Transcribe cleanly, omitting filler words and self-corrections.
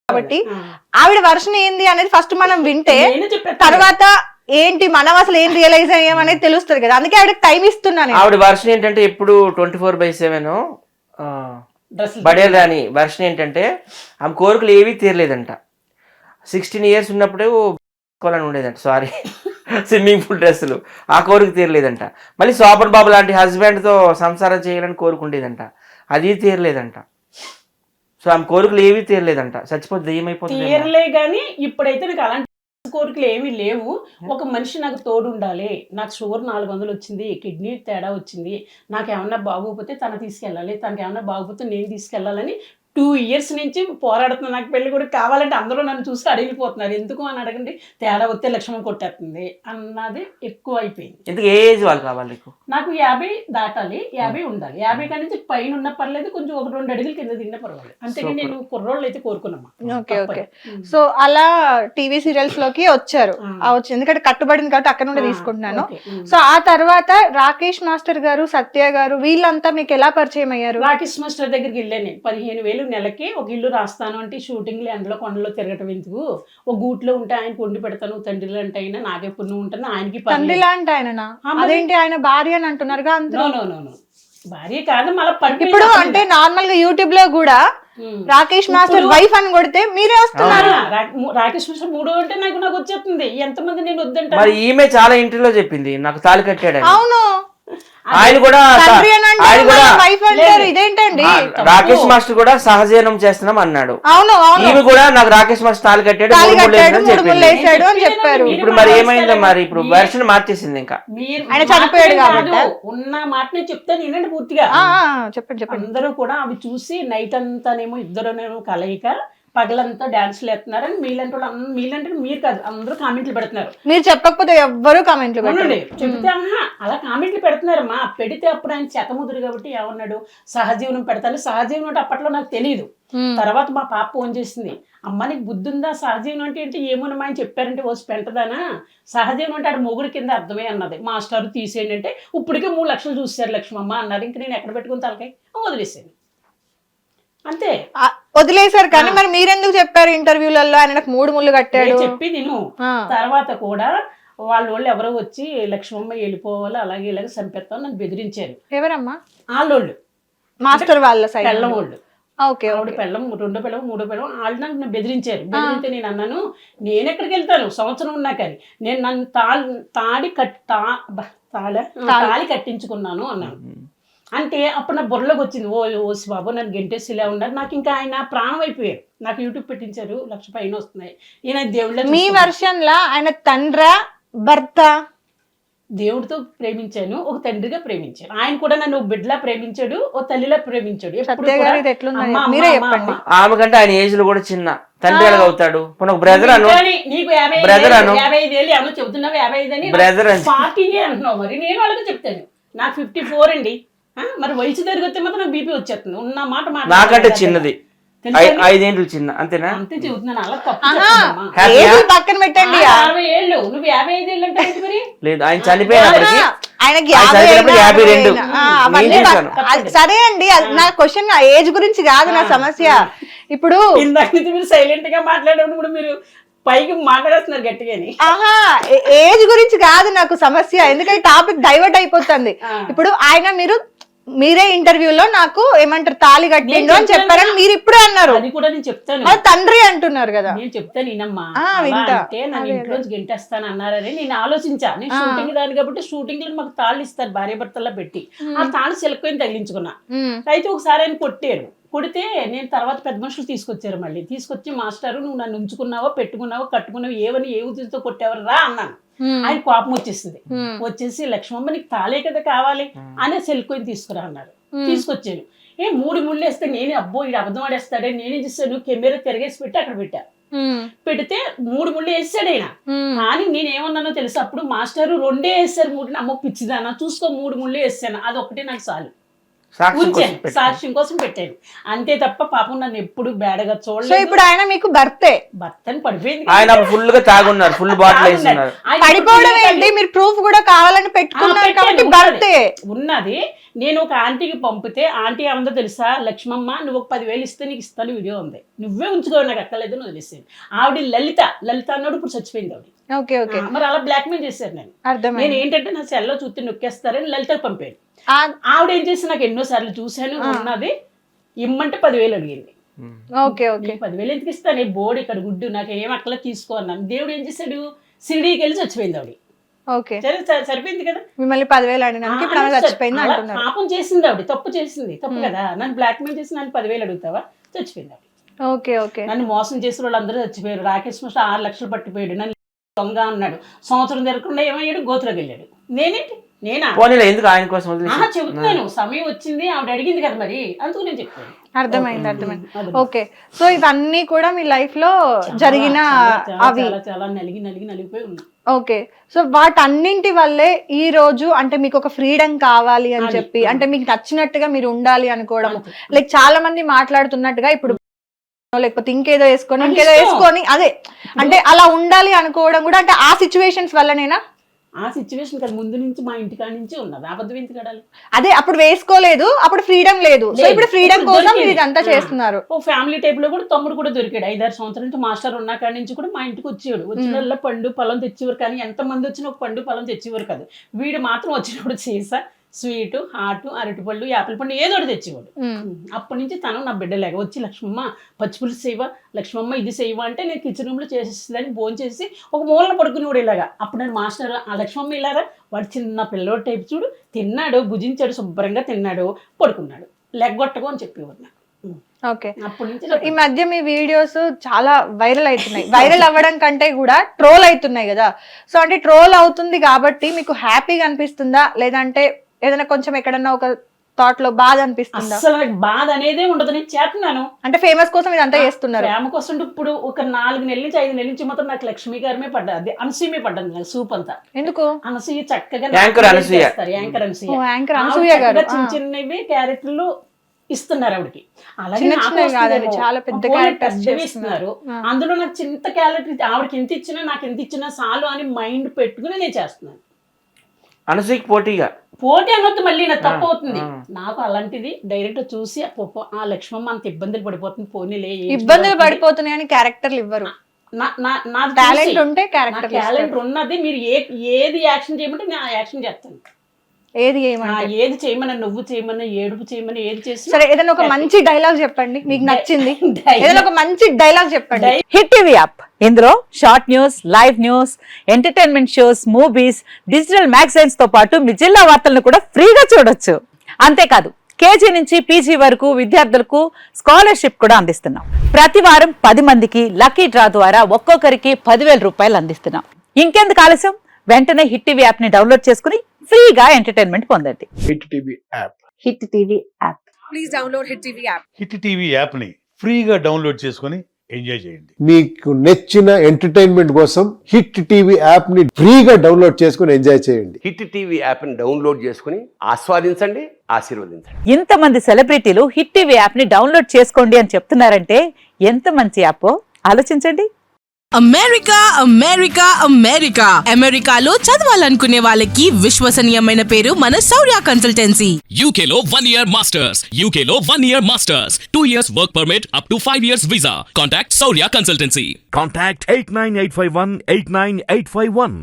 కాబట్టి ఆవిడ వర్షన్ ఏంది అనేది ఫస్ట్ మనం వింటే తర్వాత ఏంటి మనం అసలు ఏం రియలైజ్ అయ్యాం అనేది తెలుస్తుంది కదా, అందుకే ఆవిడకి టైం ఇస్తున్నాను. ఆవిడ వర్షన్ ఏంటంటే ఇప్పుడు 24/7 బడేల్ రాని వర్షన్ ఏంటంటే ఆమె కోరికలు ఏవీ తీరలేదంట. 16 years ఉన్నప్పుడు కోలని ఉండేదంట, సారీ స్విమ్మింగ్ పూల్ డ్రెస్సులు, ఆ కోరిక తీరలేదంట. మళ్ళీ శోభన్ బాబు లాంటి హస్బెండ్తో సంసారం చేయాలని కోరుకుండేదంట, అది తీరలేదంట. సో ఆమె కోరికలు ఏవీ తీరలేదంట, చచ్చిపోతే దెయ్యమైపోతుంది. తీరలే కానీ ఇప్పుడైతే నాకు అలాంటి కోరికలు ఏమీ లేవు. ఒక మనిషి నాకు తోడు ఉండాలి, నాకు షుగర్ 400 వచ్చింది, కిడ్నీ తేడా వచ్చింది, నాకు ఏమన్నా బాగోకపోతే తను తీసుకెళ్ళాలి, తనకి ఏమన్నా బాగోకపోతే నేను తీసుకెళ్ళాలని 2 years నుంచి పోరాడుతున్నా. నాకు పెళ్లి కూడా కావాలంటే అందరూ నన్ను చూసి అడిగిపోతున్నారు, ఎందుకు అని అడగండి, తేడా వస్తే లక్ష్మణ్ కొట్టేస్తుంది అన్నది ఎక్కువ అయిపోయింది. ఎందుకు ఏ ఏజ్ వాళ్ళు కావాలి నీకు? నాకు 50 దాటాలి, 50 ఉండాలి. 50 కాడి నుంచి పైన ఉన్న పర్లేదు, కొంచెం 1-2 అడుగులు కింద తిన్న పర్వాలేదు, అంతేగాని నేను కుర్రోళ్ళు అయితే కోరుకున్నామా. Okay okay. సో అలా టీవీ సీరియల్స్ లోకి వచ్చారు, ఎందుకంటే కట్టుబడింది కాబట్టి అక్కడ నుండి తీసుకుంటున్నాను. సో ఆ తర్వాత రాకేష్ మాస్టర్ గారు, సత్య గారు వీళ్ళంతా మీకు ఎలా పరిచయం అయ్యారు? రాకేష్ మాస్టర్ దగ్గరికి వెళ్ళాను నేను. 15,000 నెలకి ఒక ఇల్లు రాస్తాను అంటే షూటింగ్లు ఎండలో కొండలో తిరగటం ఎందుకు, ఒక గూట్లో ఉంటే ఆయనకు వండి పెడతాను, తండ్రిలో అంటే అయినా నాకే పుణ్యం ఉంటాను, ఆయనకి తండ్రిలా అంటే ఆయన అదేంటి ఆయన భార్య అని అంటున్నారుగా? భార్య కాదు మళ్ళీ ఇప్పుడు అంటే నార్మల్ గా యూట్యూబ్ లో కూడా రాకేష్ మాస్టర్ వైఫ్ అని కొడితే మీరే వస్తున్నారు. రాకేష్ మాస్టర్ 3 అంటే నాకు వచ్చేస్తుంది, ఎంతమంది నేను వద్దంటా. మరి ఈమె చాలా ఇంటర్వ్యూలో చెప్పింది నాకు తాళి కట్టాడు. అవును, ఆయన కూడా ఇదేంటండి రాకేష్ మాస్టర్ కూడా సహజీవనం చేస్తున్నాం అన్నాడు. అవును, ఈమె కూడా నాకు రాకేష్ మాస్టర్ తాళి కట్టాడు అని చెప్పారు. ఇప్పుడు మరి ఏమైందో మరి ఇప్పుడు వెర్షన్ మార్చేసింది. ఇంకా ఆయన చనిపోయాడు కాబట్టి ఉన్న మాటనే చెప్తాను వినండి పూర్తిగా. చెప్పండి చెప్పండి. అందరూ కూడా అవి చూసి నైట్ అంతానేమో ఇద్దరునేమో కలయిక, పగలంతా డాన్స్లు వేస్తున్నారని మీలాంటి వాళ్ళు, మీలాంటి మీరు కాదు అందరూ కామెంట్లు పెడుతున్నారు. మీరు చెప్పకపోతే ఎవ్వరూ కామెంట్లు పెట్టండి, చెప్తే అలా కామెంట్లు పెడుతున్నారమ్మా. పెడితే అప్పుడు ఆయన చెతముదురు కాబట్టి ఏమన్నాడు, సహజీవనం పెడతాను. సహజీవనం అంటే అప్పట్లో నాకు తెలియదు. తర్వాత మా పాప ఫోన్ చేసింది, అమ్మ నీకు బుద్ధి ఉందా, సహజీవనం అంటే ఏంటి, ఏమోనమ్మా ఆయన చెప్పారంటే వచ్చి పెంటదానా, సహజీవనం అంటే ఆడ మొగుడు కింద అర్థమే అన్నది. మాస్టర్ తీసేయండి అంటే ఇప్పటికే 3 లక్షలు చూసారు లక్ష్మమ్మ అన్నారు. ఇంక నేను ఎక్కడ పెట్టుకుని తలకాయ వదిలేసాను అంతే. వదిలేశారు. కానీ మరి మీరెందుకు చెప్పారు ఇంటర్వ్యూలలో ఆయన నాకు 3 ముళ్ళు కట్టాడు చెప్పి నేను తర్వాత కూడా వాళ్ళు ఎవరో వచ్చి లక్ష్మమ్మ వెళ్ళిపోవాలి అలాగే ఇలాగే చంపేస్తాం నన్ను బెదిరించారు. ఎవరమ్మా? వాళ్ళోళ్ళు మాస్టర్ వాళ్ళ పెళ్ళం వాళ్ళు. ఓకే, ఆవిడ పెళ్ళం 2 పిల్లలు 3 పిల్లలు వాళ్ళు నన్ను బెదిరించారు. బెదిరితే నేను అన్నాను నేను ఎక్కడికి వెళ్తాను, సంవత్సరం ఉన్నా కానీ నేను నన్ను తాళి కట్టించుకున్నాను అన్నాను. అంటే అప్పుడు నా బుర్రలోకి వచ్చింది, ఓసి బాబు నన్ను గెంటేసి ఇలా ఉన్నారు. నాకు ఇంకా ఆయన ప్రాణం అయిపోయారు. నాకు యూట్యూబ్ పెట్టించారు, 1,00,000 పైన వస్తున్నాయి. ఈయన దేవుళ్ళ మీ వర్షన్ లా ఆయన తండ్రా భర్త? దేవుడితో ప్రేమించాను, ఒక తండ్రిగా ప్రేమించాను. ఆయన కూడా నన్ను బిడ్డలా ప్రేమించాడు, ఓ తల్లిలా ప్రేమించాడు. ఆమె కంటే ఆయన ఏజ్ లో కూడా చిన్న, తండ్రి ఎలాగ అవుతాడు? బ్రదర్ అను, నీకు 55 ఏళ్ళు ఏమో చెబుతున్నావు, 55 అని బ్రదర్ 40 అంటున్నావు. మరి నేను వాళ్ళకి చెప్తాను నాకు 54 అండి. మరి వయసు తిరిగితే మాత్రం నాకు బీపీ వచ్చేస్తుంది. ఉన్న మాట నాకంటే చిన్నది, 5 ఏళ్ళు చిన్న, అంతేనా? అంతే చెబుతున్నాను. అలా పక్కన పెట్టండి. 60 ఏళ్ళు, నువ్వు 55 ఏళ్ళు అంటే మరి లేదు. ఆయన చనిపోయినప్పటికీ ఆయనకి 52. సరే అండి, నా క్వశ్చన్ ఏజ్ గురించి కాదు నా సమస్య. ఇప్పుడు ఇందాక నుంచి మీరు సైలెంట్ గా మాట్లాడేటప్పుడు మీరు పైకి మాట్లాడేస్తున్నారు గట్టిగాని. ఏజ్ గురించి కాదు నాకు సమస్య, ఎందుకంటే టాపిక్ డైవర్ట్ అయిపోతుంది. ఇప్పుడు ఆయన మీరే ఇంటర్వ్యూలో నాకు ఏమంటారు తాళి కట్టిండు అని చెప్పారని మీరు ఇప్పుడే అన్నారు. అది కూడా నేను చెప్తాను, తండ్రి అంటున్నారు కదా. నేను చెప్తాను వినమ్మా. అంటే నన్ను ఇంట్లోంచి గెంటేస్తాను అన్నారని నేను ఆలోచించా. నేను షూటింగ్ దాని కాబట్టి షూటింగ్ లో మాకు తాళ్ళు ఇస్తారు భార్య భర్తల్లో పెట్టి, ఆ తాళ్ళు సిలకొని తగిలించుకున్నా. అయితే ఒకసారి ఆయన కొట్టారు. కొడితే నేను తర్వాత పెద్ద మనుషులు తీసుకొచ్చారు. మళ్ళీ తీసుకొచ్చి మాస్టారు నువ్వు నన్ను ఉంచుకున్నావో పెట్టుకున్నావో కట్టుకున్నావో ఏ ఉద్దేశంతో కొట్టేవారు రా అన్నాను. ఆయన కోపం వచ్చేసింది. వచ్చేసి లక్ష్మమ్మ నీకు తాళే కదా కావాలి అనే సెల్కొని తీసుకురా అన్నారు. తీసుకొచ్చాను. 3 ముళ్ళు వేస్తే నేనే అబ్బో ఇది అబద్ధం ఆడేస్తాడే, నేనే చేస్తాను కెమెరా తిరగేసి పెట్టి అక్కడ పెట్టా. పెడితే 3 ముళ్ళు వేసాడు ఆయన. కానీ నేనేమన్నానో తెలుసు అప్పుడు, మాస్టర్ 2 వేసారు 3, అమ్మ పిచ్చిదానా చూసుకో 3 ముళ్ళు వేసాను, అది ఒకటే నాకు చాలు. సాక్ష్యం కోసం ఉంచాను, సాక్ష్యం కోసం పెట్టాను అంతే తప్ప పాపం నన్ను ఎప్పుడు బేడగా సో చూడలేదు. ఇప్పుడు ఆయన మీకు భర్తే. భర్తని పడిపోయింది ఆయన ఫుల్ గా తాగున్నారు, ఫుల్ బాటిల్ వేస్తున్నారు. ఆయన పడిపోవడం ఏంటి, మీరు ప్రూఫ్ కూడా కావాలని పెట్టుకున్నారు కాబట్టి భర్తే ఉన్నది. నేను ఒక ఆంటీకి పంపితే ఆంటీ ఏమందో తెలుసా, లక్ష్మమ్మ నువ్వు ఒక 10,000 ఇస్తే నీకు ఇస్తాను వీడియో ఉంది, నువ్వే ఉంచుకో నాకు అక్కర్లేదు అని వదిలేసాను. ఆవిడ లలిత అన్నాడు, ఇప్పుడు చచ్చిపోయింది ఆవిడ. ఓకే ఓకే మరి అలా బ్లాక్మెయిల్ చేశారు నేను. అర్థమైంది. నేను ఏంటంటే నా సెల్లో చూస్తే నొక్కేస్తారని లలితకు పంపాను. ఆవిడ ఏం చేసి నాకు ఎన్నో సార్లు చూశాను, ఉన్నది ఇమ్మంటే 10,000 అడిగింది. ఓకే ఓకే 10,000 ఎందుకు ఇస్తాను, బోర్డు ఇక్కడ గుడ్డు నాకు ఏం అట్లా తీసుకో అన్నాను. దేవుడు ఏం చేశాడు, సిరిడీకి వెళ్ళి చచ్చిపోయింది ఆవిడ. ఓకే సరిపోయింది కదా, మిమ్మల్ని 10,000 అడిగినానికి ఇప్పుడు ఆమె చచ్చిపోయింది అలా అంటున్నారు. పాపం చేసింది ఆవిడ, తప్పు చేసింది, తప్పు కదా. నన్ను బ్లాక్మెయిల్ చేసి నన్ను 10,000 అడుగుతావా, చచ్చిపోయింది ఆవిడ. ఓకే ఓకే నన్ను మోసం చేసిన వాళ్ళందరూ చచ్చిపోయారు. రాకేష్ మాస్టర్ 6 లక్షలు పట్టిపోయాడు, నన్ను దొంగ అన్నాడు. సంవత్సరం తిరగకుండా ఏమయ్యాడు, గోతులోకి వెళ్ళాడు. నేనా పోనీలే, ఎందుకు ఆయన కోసం వదిలేసి. చెబుతున్నాను, సమయం వచ్చింది, ఆవిడ అడిగింది కదా మరి, అందుకు నేను చెప్తాను. అర్థమైంది. ఓకే, సో ఇవన్నీ కూడా మీ లైఫ్ లో జరిగిన అవి చాలా నలిగిపోయి ఉన్నా. ఓకే, సో వాటన్నింటి వల్లే ఈ రోజు అంటే మీకు ఒక ఫ్రీడమ్ కావాలి అని చెప్పి, అంటే మీకు నచ్చినట్టుగా మీరు ఉండాలి అనుకోవడం, లైక్ చాలా మంది మాట్లాడుతున్నట్టుగా ఇప్పుడు లేకపోతే ఇంకేదో వేసుకొని అదే అంటే అలా ఉండాలి అనుకోవడం కూడా అంటే ఆ సిచ్యువేషన్స్ వల్లనేనా? ఆ సిచ్యువేషన్ కదా, ముందు నుంచి మా ఇంటికాడ నుంచి ఉన్నది, అబద్ధం ఎందుకు కడాలి. అదే అప్పుడు వేసుకోలేదు, అప్పుడు ఫ్రీడమ్ లేదు, సో ఇప్పుడు ఫ్రీడమ్ కోసం మీరు ఇదంతా చేస్తున్నారు. ఓ ఫ్యామిలీ టైప్ లో కూడా తమ్ముడు కూడా దొరికాడు. 5-6 సంవత్సరాల నుంచి మాస్టర్ ఉన్న కాడి నుంచి కూడా మా ఇంటికి వచ్చేవాడు. వచ్చిన పండు పొలం తెచ్చేవారు, కానీ ఎంత మంది వచ్చినా ఒక పండు పొలం తెచ్చేవారు కాదు. వీడు మాత్రం వచ్చినప్పుడు సీసా, స్వీట్, హాట్, అరటిపళ్ళు, యాపిల్ పండు ఏదో ఒకటి తెచ్చేవాడు. అప్పటి నుంచి తను నా బిడ్డలేక వచ్చి లక్ష్మమ్మ పచ్చిపులుసు చేయవా, లక్ష్మమ్మ ఇది చేయవా అంటే నేను కిచెన్ రూమ్ లో చేసేస్తుందని భోజనం చేసి ఒక మూలన పడుకునేవాడు ఇలాగా. అప్పుడు నేను మాస్టర్ ఆ లక్ష్మమ్మ ఇలారా, వాడు చిన్న పిల్లోడు టైప్ చూడు, తిన్నాడు, భుజించాడు, శుభ్రంగా తిన్నాడు, పడుకున్నాడు, లెగ్గొట్టకు అని చెప్పేవాడు నాకు. ఓకే, ఈ మధ్య మీ వీడియోస్ చాలా వైరల్ అవుతున్నాయి. వైరల్ అవ్వడం కంటే కూడా ట్రోల్ అవుతున్నాయి కదా, సో అంటే ట్రోల్ అవుతుంది కాబట్టి మీకు హ్యాపీగా అనిపిస్తుందా, లేదంటే ఏదైనా కొంచెం ఎక్కడన్నా ఒక థాట్ లో బాధ అనిపిస్తుందా? అసలు నాకు బాధ అనేదే ఉండదు, నేను చేస్తున్నాను అంటే ఫేమస్ కోసం ఇదంతా చేస్తున్నారు. ప్రేమ కోసం ఇప్పుడు ఒక 4 నెలల నుంచి 5 నెలల నుంచి మాత్రం నాకు లక్ష్మీ గారిమే పడ్డది, అనసూయమే పడ్డది నాకు సూప్ అంతా. ఎందుకు? అనసూయ చక్కగా యాంకర్ అనసూయ గారు చిన్న చిన్నవి క్యారెక్టర్లు ఇస్తున్నారు ఆవిడకి. అలాగే చాలా పెద్ద క్యారెక్టర్స్ ఇస్తున్నారు. అందులో నాకు చింత క్యారెక్టర్ ఆవిడకి ఎంత ఇచ్చినా నాకు ఎంత ఇచ్చినా చాలు అని మైండ్ పెట్టుకుని నేను చేస్తున్నాను. అనసూయకి పోటీ అనొద్దు, మళ్ళీ నాకు తప్పు అవుతుంది. నాకు అలాంటిది డైరెక్ట్ చూసి ఆ లక్ష్మమ్మ అంత ఇబ్బందులు పడిపోతుంది, పోనీలే ఇబ్బందులు పడిపోతున్నాయి అని క్యారెక్టర్లు ఇవ్వరు. నా టాలెంట్ ఉంటే టాలెంట్ ఉన్నది, మీరు ఏది యాక్షన్ చేయమంటే నేను ఆ యాక్షన్ చేస్తాను. ఏది చేయమన్నా, నువ్వు చేయమన్నా, ఏడుపు చేయమన్నా, ఏది చేసి. సరే, ఏదైనా ఒక మంచి డైలాగ్ చెప్పండి, మీకు నచ్చింది ఏదైనా ఒక మంచి డైలాగ్ చెప్పండి. హిట్ టీవీ యాప్, ఇందులో short news, live news, entertainment shows, movies, digital magazines తో పాటు మీ జిల్లా వార్తలను కూడా ఫ్రీగా చూడొచ్చు. అంతేకాదు కేజీ నుంచి పీజీ వరకు విద్యార్థులకు స్కాలర్షిప్ కూడా అందిస్తున్నాం. ప్రతి వారం 10 మందికి లక్కీ డ్రా ద్వారా ఒక్కొక్కరికి 10,000 రూపాయలు అందిస్తున్నాం. ఇంకెందుకు ఆలస్యం, వెంటనే హిట్ టీవీ యాప్ ని డౌన్లోడ్ చేసుకుని ఫ్రీగా ఎంటర్టైన్మెంట్ పొందండి. Hit TV app. Hit TV app. Please download hit TV app. Hit TV app ని ఫ్రీగా డౌన్లోడ్ చేసుకుని ఎంజాయ్ చేయండి. మీకు నచ్చిన ఎంటర్టైన్మెంట్ కోసం హిట్ టీవీ యాప్ ని ఫ్రీగా డౌన్లోడ్ చేసుకుని ఎంజాయ్ చేయండి. హిట్ టీవీ యాప్ ని డౌన్లోడ్ చేసుకుని ఆస్వాదించండి, ఆశీర్వదించండి. ఇంతమంది సెలబ్రిటీలు హిట్ టీవీ యాప్ ని డౌన్లోడ్ చేసుకోండి అని చెప్తున్నారంటే ఎంత మంచి యాప్ ఆలోచించండి. అమెరికాలో చదవాలనుకునే వాళ్ళకి విశ్వసనీయమైన పేరు మన శౌర్య కన్సల్టెన్సీ. UK లో 1 year masters, UK లో 1 year masters, 2 years work permit up to 5 years visa. Contact Saurya Consultancy. Contact 89851 89851.